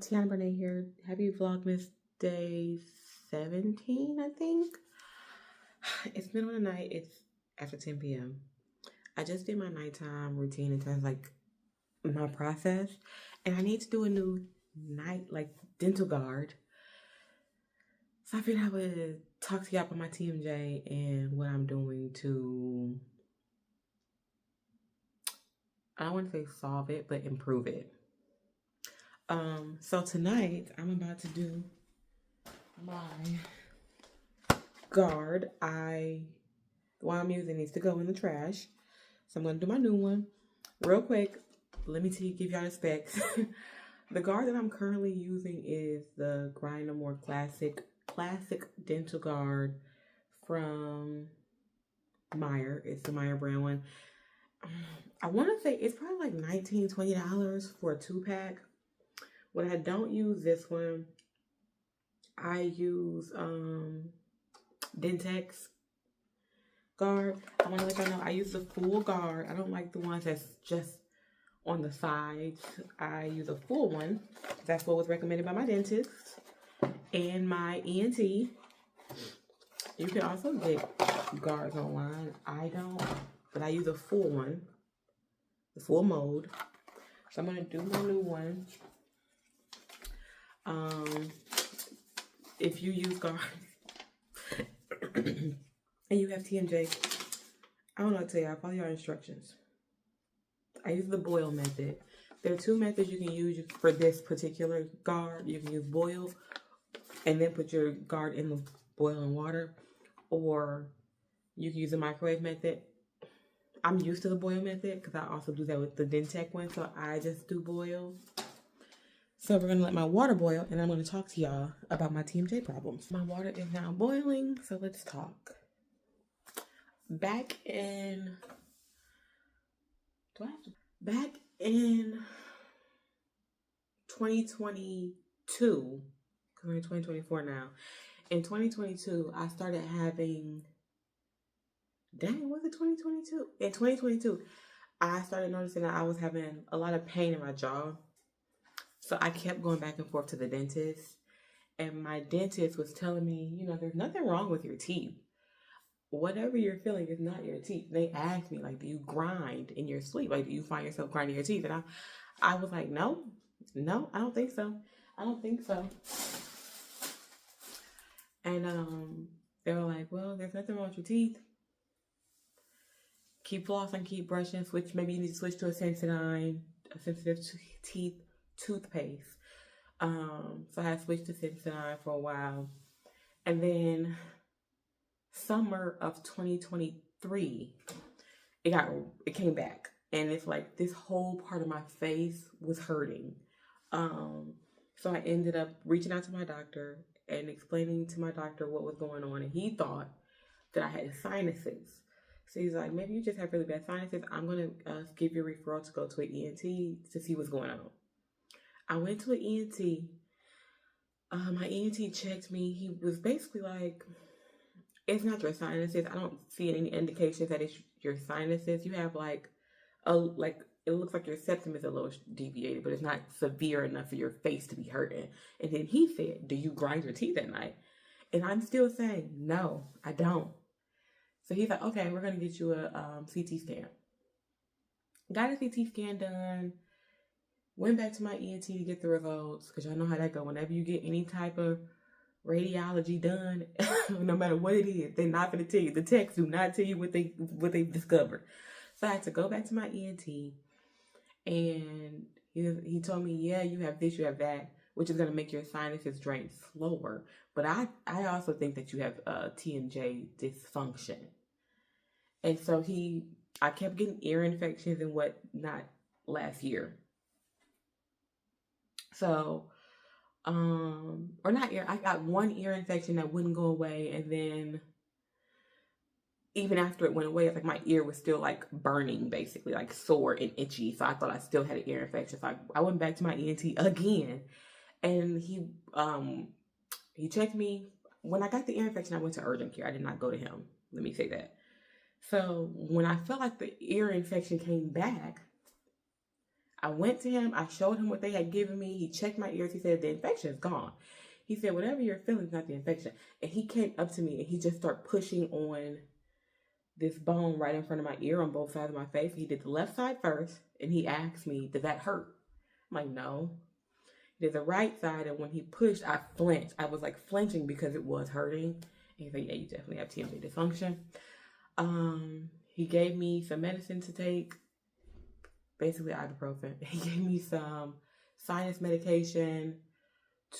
TeannaBReading here. Happy Vlogmas day 17, I think. It's middle of the night. It's after 10 p.m. I just did my nighttime routine in terms of like my process, and I need to do a new dental guard. So I figured I would talk to y'all about my TMJ and what I'm doing to, I don't want to say solve it, but improve it. So tonight I'm about to do my guard. The one I'm using needs to go in the trash. So I'm gonna do my new one. Real quick, let me give y'all the specs. The guard that I'm currently using is the Grind No More Classic Dental Guard from Meyer. It's the Meyer brand one. I want to say it's probably like $19, $20 for a 2-pack. When I don't use this one, I use Dentex guard. I want to let y'all know I use the full guard. I don't like the ones that's just on the sides. I use a full one. That's what was recommended by my dentist and my ENT. You can also get guards online. I don't, but I use a full one, the full mode. So I'm gonna do my new one. If you use guard and you have TMJ, I don't know what to tell you. Follow your instructions. I use the boil method. There are 2 methods you can use for this particular guard. You can use boil and then put your guard in the boiling water, or you can use the microwave method. I'm used to the boil method because I also do that with the Dentec one, so I just do boil. So we're gonna let my water boil, and I'm gonna talk to y'all about my TMJ problems. My water is now boiling, so let's talk. Back in 2022, because we're in 2024 now. In 2022, I started having, was it 2022? In 2022, I started noticing that I was having a lot of pain in my jaw. So I kept going back and forth to the dentist, and my dentist was telling me, there's nothing wrong with your teeth. Whatever you're feeling is not your teeth. They asked me, do you grind in your sleep? Do you find yourself grinding your teeth? And I was like, no, I don't think so. And they were like, well, there's nothing wrong with your teeth. Keep flossing, keep brushing. Maybe you need to switch to a sensitive teeth toothpaste. So I had switched to Sensodyne for a while, and then summer of 2023, it came back, and it's like this whole part of my face was hurting. So I ended up reaching out to my doctor and explaining to my doctor what was going on, and he thought that I had sinuses. So he's like, maybe you just have really bad sinuses. I'm gonna give you a referral to go to an ENT to see what's going on. I went to an ENT. My ENT checked me. He was basically like, it's not your sinuses. I don't see any indications that it's your sinuses. You have it looks like your septum is a little deviated, but it's not severe enough for your face to be hurting. And then he said, do you grind your teeth at night? And I'm still saying, no, I don't. So he's like, okay, we're going to get you a CT scan. Got a CT scan done. Went back to my ENT to get the results, because y'all know how that go. Whenever you get any type of radiology done, no matter what it is, they're not going to tell you. The techs do not tell you what they've discovered. So I had to go back to my ENT, and he told me, yeah, you have this, you have that, which is going to make your sinuses drain slower. But I also think that you have TMJ dysfunction. And so I kept getting ear infections and whatnot last year. So, or not ear, I got one ear infection that wouldn't go away, and then even after it went away, it's like my ear was still burning, basically, sore and itchy. So I thought I still had an ear infection. So I went back to my ENT again, and he checked me. When I got the ear infection, I went to urgent care. I did not go to him. Let me say that. So when I felt like the ear infection came back, I went to him. I showed him what they had given me. He checked my ears. He said, the infection is gone. He said, whatever you're feeling is not the infection. And he came up to me and he just started pushing on this bone right in front of my ear on both sides of my face. He did the left side first. And he asked me, does that hurt? I'm like, no. He did the right side. And when he pushed, I flinched. I was like flinching because it was hurting. And he said, yeah, you definitely have TMJ dysfunction. He gave me some medicine to take. Basically ibuprofen. He gave me some sinus medication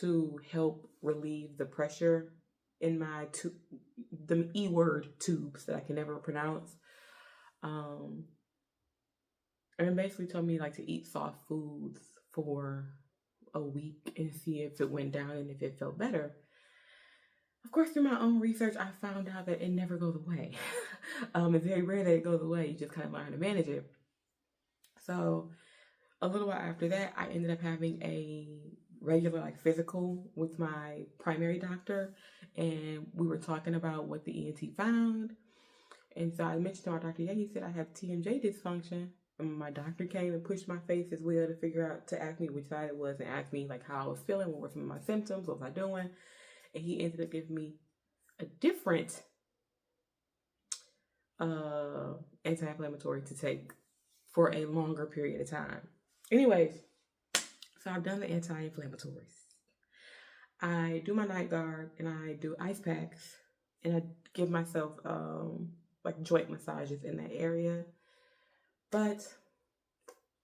to help relieve the pressure in my the E word tubes that I can never pronounce. And then basically told me like to eat soft foods for a week and see if it went down and if it felt better. Of course, through my own research, I found out that it never goes away. It's very rare that it goes away. You just kind of learn to manage it. So a little while after that, I ended up having a regular like physical with my primary doctor, and we were talking about what the ENT found. And so I mentioned to our doctor, yeah, he said I have TMJ dysfunction. And my doctor came and pushed my face as well to figure out, to ask me which side it was and ask me like how I was feeling, what were some of my symptoms, what was I doing. And he ended up giving me a different anti-inflammatory to take for a longer period of time. Anyways, so I've done the anti-inflammatories. I do my night guard and I do ice packs and I give myself like joint massages in that area. But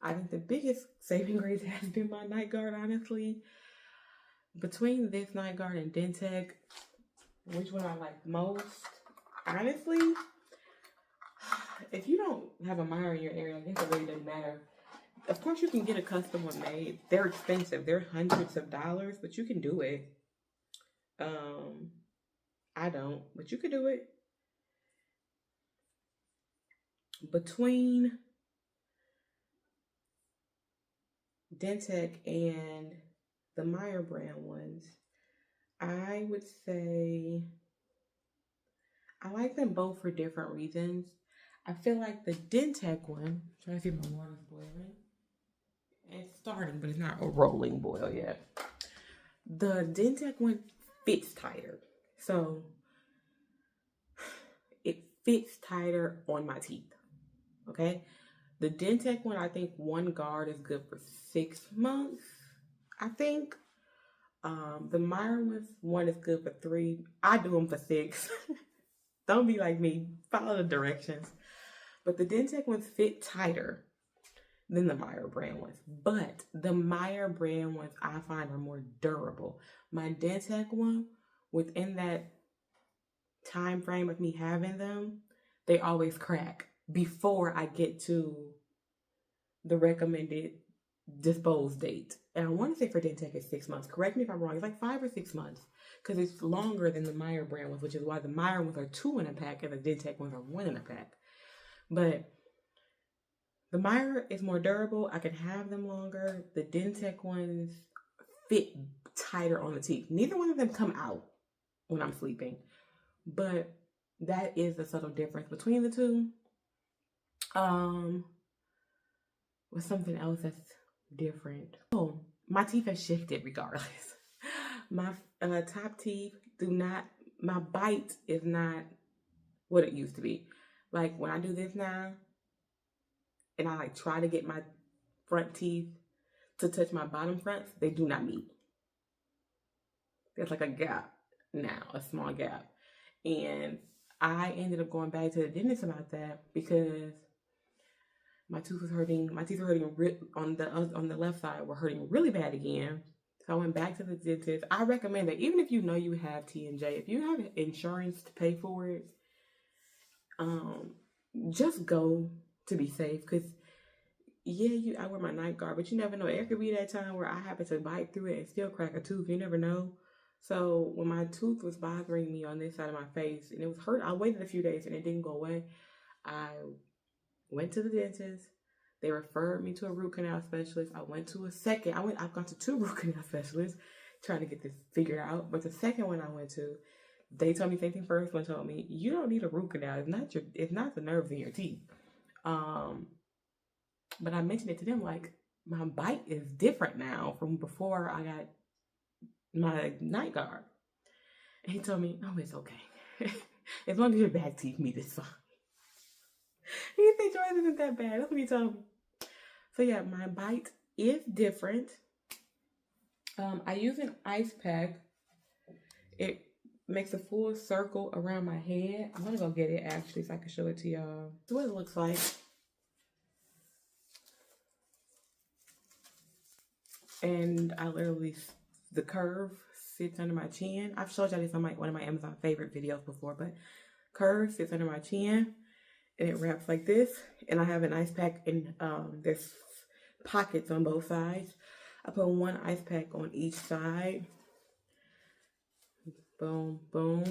I think the biggest saving grace has been my night guard, honestly. Between this night guard and Dentec, which one I like most, honestly, if you don't have a mire in your area, I guess it really doesn't matter. Of course, you can get a custom one made. They're expensive. They're hundreds of dollars, but you can do it. I don't, but you could do it. Between Dentec and the Meyer brand ones, I would say I like them both for different reasons. I feel like the Dentec one, I'm trying to see if my water's boiling. It's starting, but it's not a rolling boil yet. The Dentec one fits tighter. So it fits tighter on my teeth. Okay? The Dentec one, I think one guard is good for 6 months. I think. The Meyer one is good for 3. I do them for 6. Don't be like me. Follow the directions. But the Dentec ones fit tighter than the Meyer brand ones. But the Meyer brand ones I find are more durable. My Dentec one, within that time frame of me having them, they always crack before I get to the recommended dispose date. And I want to say for Dentec it's 6 months. Correct me if I'm wrong. It's like 5 or 6 months because it's longer than the Meyer brand ones, which is why the Meyer ones are 2 in a pack and the Dentec ones are 1 in a pack. But the Meyer is more durable. I can have them longer. The Dentec ones fit tighter on the teeth. Neither one of them come out when I'm sleeping, but that is the subtle difference between the two. With something else that's different. Oh, my teeth have shifted regardless. My top teeth my bite is not what it used to be. Like when I do this now, and I like try to get my front teeth to touch my bottom fronts, they do not meet. There's like a gap now, a small gap. And I ended up going back to the dentist about that because my tooth was hurting. My teeth were hurting on the left side were hurting really bad again. So I went back to the dentist. I recommend that even if you know you have TMJ, if you have insurance to pay for it, just go to be safe. Because yeah, I wear my night guard, but you never know. It could be that time where I happen to bite through it and still crack a tooth. You never know. So when my tooth was bothering me on this side of my face and it was hurt, I waited a few days and it didn't go away. I went to the dentist. They referred me to a root canal specialist. I went to I've gone to 2 root canal specialists trying to get this figured out. But the second one I went to, they told me the same thing. First one told me, you don't need a root canal. It's not the nerves in your teeth. But I mentioned it to them like, my bite is different now from before I got my night guard. And he told me, oh, it's okay. As long as your back teeth meet, it's fine. He said, yours isn't that bad. That's what he told me. So yeah, my bite is different. I use an ice pack. It makes a full circle around my head. I'm gonna go get it actually so I can show it to y'all. That's what it looks like. And I literally, the curve sits under my chin. I've showed y'all this on one of my Amazon favorite videos before, but curve sits under my chin and it wraps like this. And I have an ice pack and there's pockets on both sides. I put one ice pack on each side. Boom, boom.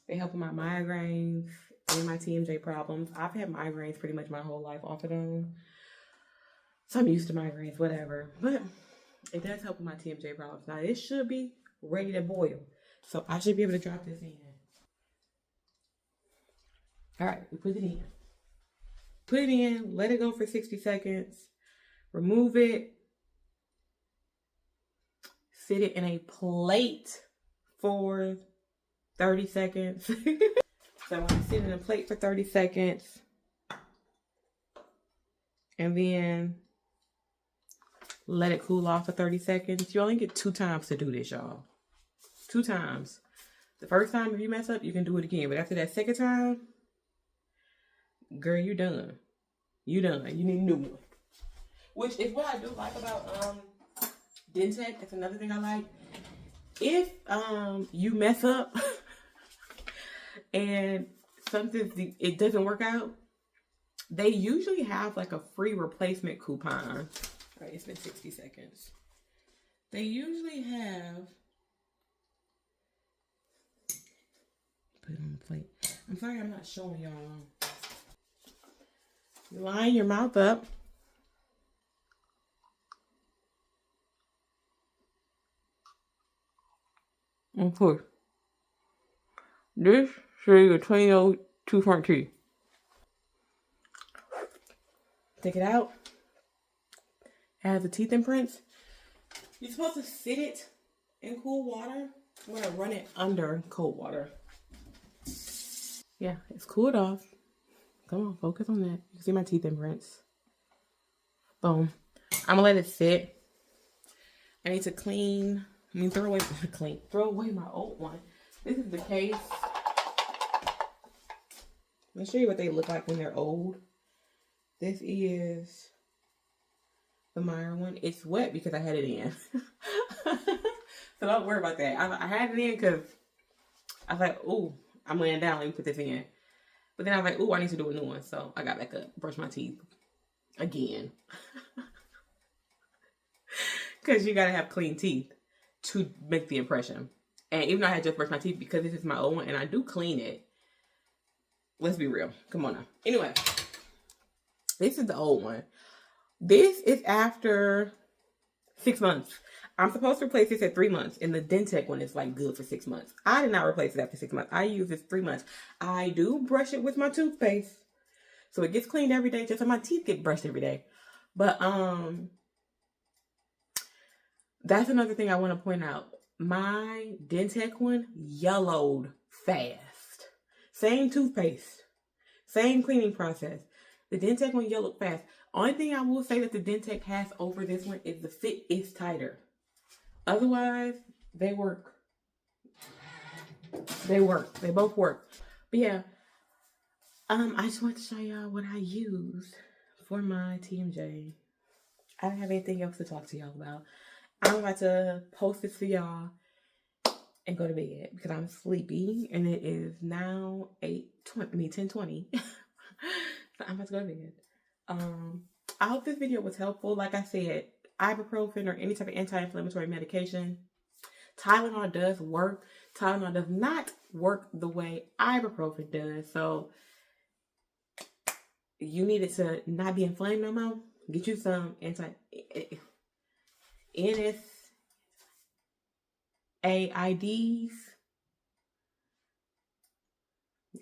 They help with my migraines and my TMJ problems. I've had migraines pretty much my whole life off and on. So I'm used to migraines, whatever. But it does help with my TMJ problems. Now, this should be ready to boil. So I should be able to drop this in. All right, we put it in. Put it in, let it go for 60 seconds. Remove it. Sit it in a plate for 30 seconds. So I want to sit in a plate for 30 seconds. And then let it cool off for 30 seconds. You only get 2 times to do this, y'all. 2 times. The first time, if you mess up, you can do it again. But after that second time, girl, you done. You done. You need a new one. Which is what I do like about Dentech. That's another thing I like. If you mess up and it doesn't work out, they usually have like a free replacement coupon. All right, it's been 60 seconds. They usually have, put it on the plate. I'm sorry I'm not showing y'all. You line your mouth up. And push. This should be a 2002 front teeth. Take it out. Add the teeth imprints. You're supposed to sit it in cool water. I'm gonna run it under cold water. Yeah, it's cooled off. Come on, focus on that. You can see my teeth imprints. Boom. I'm gonna let it sit. I need to throw away my old one. This is the case. Let me show you what they look like when they're old. This is the Meyer one. It's wet because I had it in. So don't worry about that. I had it in because I was like, ooh, I'm laying down. Let me put this in. But then I was like, ooh, I need to do a new one. So I got back up, brushed my teeth again. Because you got to have clean teeth to make the impression. And even though I had just brushed my teeth, because this is my old one and I do clean it, let's be real. Come on now. Anyway, this is the old one. This is after 6 months. I'm supposed to replace this at 3 months. And the Dentech one is like good for 6 months. I did not replace it after 6 months. I use this 3 months. I do brush it with my toothpaste. So it gets cleaned every day. Just so my teeth get brushed every day. But that's another thing I want to point out. My Dentech one yellowed fast. Same toothpaste. Same cleaning process. The Dentech one yellowed fast. Only thing I will say that the Dentech has over this one is the fit is tighter. Otherwise, they work. They work. They both work. But yeah, I just want to show y'all what I use for my TMJ. I don't have anything else to talk to y'all about. I'm about to post this for y'all and go to bed because I'm sleepy and it is now 10:20. So I'm about to go to bed. I hope this video was helpful. Like I said, ibuprofen or any type of anti-inflammatory medication, Tylenol does work. Tylenol does not work the way ibuprofen does. So you need it to not be inflamed no more. Get you some NSAIDs.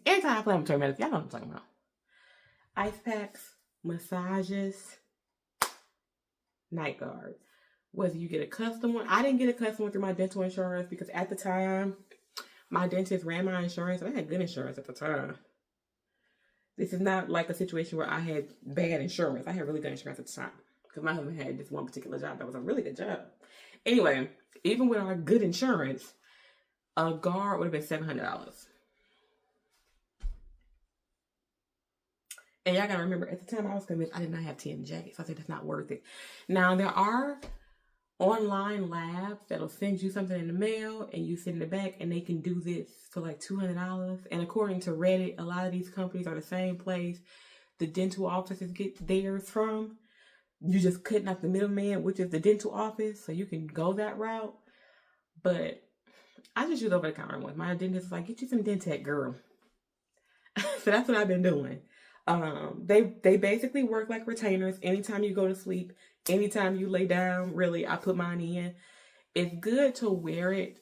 Anti-inflammatory medicine. Y'all know what I'm talking about. Ice packs, massages. night guard. Whether you get a custom one, I didn't get a custom one through my dental insurance because at the time, my dentist ran my insurance. And I had good insurance at the time. This is not like a situation where I had bad insurance. I had really good insurance at the time because my husband had this one particular job that was a really good job. Anyway, even with our good insurance, a guard would have been $700. And y'all gotta remember, at the time I was convinced I did not have TMJ, so I said that's not worth it. Now, there are online labs that'll send you something in the mail and you send it back and they can do this for like $200. And according to Reddit, a lot of these companies are the same place the dental offices get theirs from. You just cutting out the middleman, which is the dental office, so you can go that route. But I just use over-the-counter ones. My dentist is like, get you some Dentec, girl. So that's what I've been doing. They basically work like retainers. Anytime you go to sleep, anytime you lay down, really, I put mine in. It's good to wear it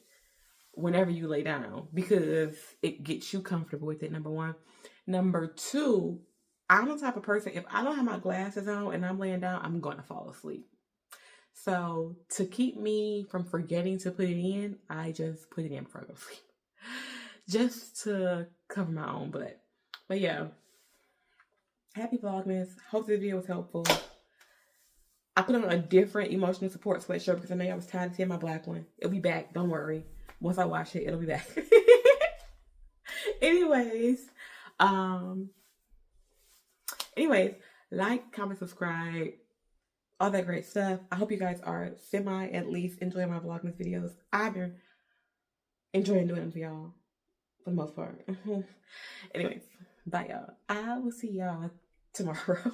whenever you lay down because it gets you comfortable with it, number one. Number two, I'm the type of person, if I don't have my glasses on and I'm laying down, I'm going to fall asleep. So to keep me from forgetting to put it in, I just put it in before I go to sleep. Just to cover my own butt. But yeah. Happy Vlogmas. Hope this video was helpful. I put on a different emotional support sweatshirt because I know I was tired of seeing my black one. It'll be back. Don't worry. Once I wash it, it'll be back. Anyways, like, comment, subscribe, all that great stuff. I hope you guys are at least enjoying my Vlogmas videos. I've been enjoying doing them for y'all for the most part. Anyways, bye y'all. I will see y'all tomorrow.